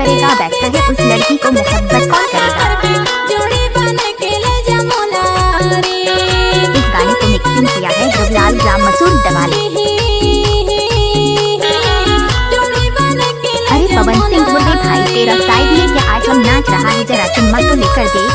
करेगा बैठा है उस लड़की को मोहब्बत कौन करेगा। इस गाने को मिक्सिंग किया है जुगलाल ग्राम मसूर दवाले। अरे पवन सिंह बोले भाई तेरा साइड में क्या आइटम नाच रहा है, जरा चुम्मा तो लेकर देख।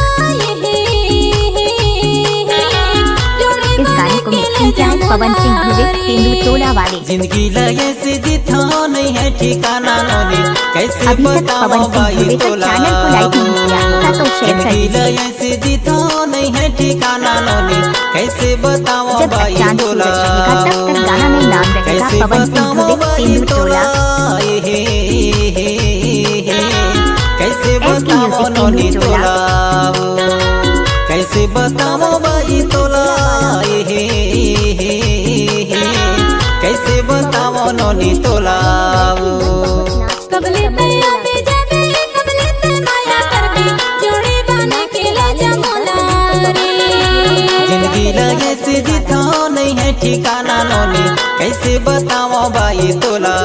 इस गाने को मिक्सिंग किया है पवन सिंह भुवे तेंदुतोला वाले। जिंदगी लगे से जिथा नहीं है ठिकाना नोनी, कैसे अभी तक पवन सिंह भुवे का चैनल को लाइक नहीं किया होगा तो शेयर कर दीजिए। से जिथा नहीं है ठिकाना नोनी, कैसे बताओ भाई तोला, तब तक गाना में नाम रहेगा पवन सिंह भुवे तेंदुतोला। कैसे बताओ नोनी तोला, कैसे बताओ भाई तोला, कैसे बताओ नोनी तोला। जिंदगी लगे से जिथा नहीं है ठिकाना नोनी, कैसे बताओ भाई तोला।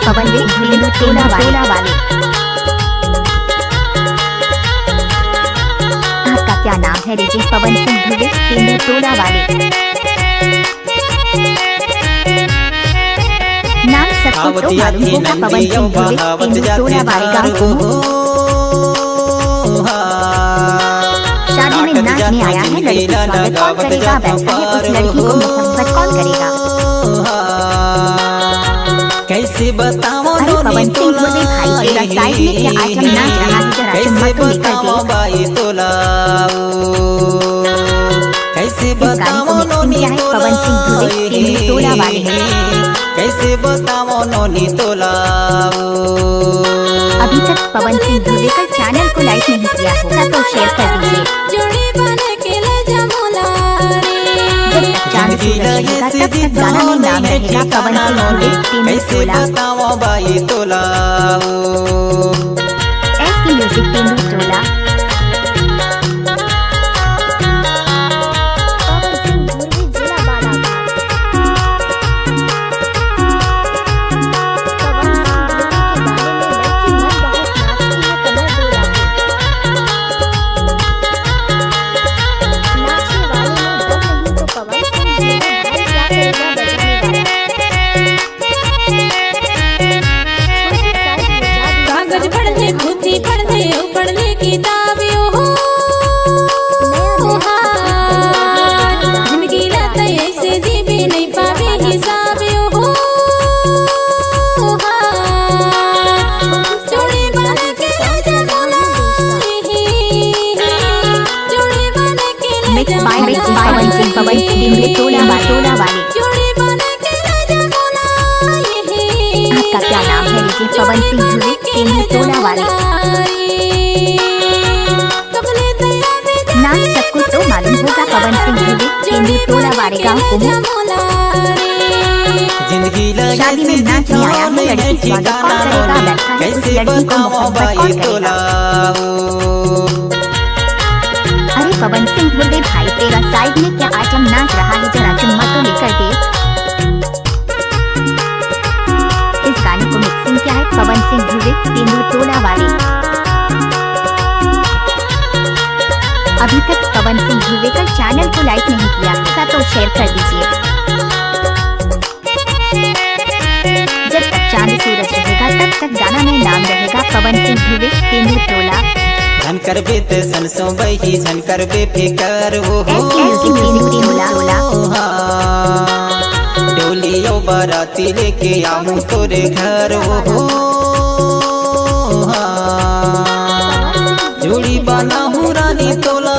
पवन तेंदुतोला वाले। आपका क्या नाम है लीजिए पवन सिंह भुवे तेंदुतोला वाले। नाम सबको तो मालूम होगा पवन सिंह भुवे तेंदुतोला वाले गाँव को। शादी में नाचने आया है लड़की स्वागत कौन करेगा बैठा है उस लड़की को मोहब्बत कौन करेगा। कैसे बताओ पवन सिंह भुवे भाई तेरा साइड में क्या आइटम नाच रहा है, जरा चुम्मा तो लेकर दे। कैसे बताओ नोनी पवन सिंह भुवे तेंदुतोला वाले। कैसे बताओ नोनी तोला। अभी तक पवन सिंह भुवे का चैनल को लाइक नहीं किया होगा तो शेयर कर दीजिए। जब तक चांद सूरज रहेगा तब तक गाना में नाम रहेगा पवन सिंह भुवे तेंदुतोला। SK music Tendutola. पवन तेंदुतोला वाले। आपका क्या नाम है लीजिए पवन सिंह भुवे तेंदुतोला वाले। नाम सबको तो मालूम होगा पवन सिंह भुवे तेंदुतोला वाले गाँव को। शादी में नाचने आया है लड़की स्वागत कौन करेगा बैठा है उस लड़की को मोहब्बत कौन करेगा। अरे पवन सिंह भुवे भाई तेरा साइड में क्या आइटम नाच रहा है, जरा चुम्मा तो लेकर दे। इस गाने को मिक्सिंग किया है पवन सिंह भुवे तेंदुतोला वाले। अभी तक पवन सिंह भुवे का चैनल को लाइक नहीं किया होगा तो शेयर कर दीजिए। जब तक चांद सूरज रहेगा तब तक गाना में नाम रहेगा पवन सिंह भुवे तेंदुतोला। झन करबे ते सनसो बही झन करबे फिकर हो डोलियो बाराती लेके आऊं तोरे घर हो जोड़ी बना हूँ रानी तोला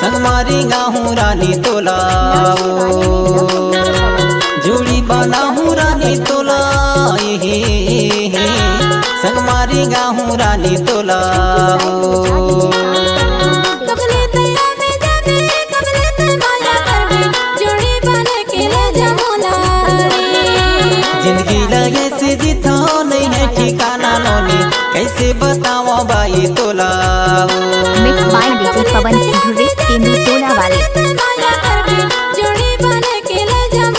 संग मारी गाहूँ रानी तोला जोड़ी बना हूँ रानी तोला संग मारी गाहूँ रानी तोला। जिंदगी लगे से जितो नहीं है ठिकाना नोनी, कैसे बताओ बाई तोला। Mix by DJ Pawan Singh Dhruve तेंदुटोला वाले।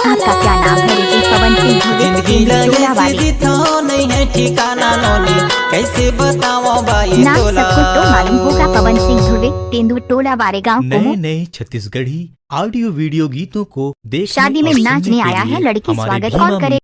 आपका क्या नाम है डीजे पवन सिंह ध्रुवे जिंदगी लगे तेंदुटोला से वाले? जितो नहीं है ठिकाना नोनी, कैसे बताओ बाई नाम तोला। सबको तो मालूम होगा पवन सिंह ध्रुवे तेंदुटोला वाले गाँव को नए नए छत्तीसगढ़ी ऑडियो वीडियो गीतों को देखने शादी में और नाचने सुनने के आया लिए है लड़की हमारे स्वागत भीमा कौन करे।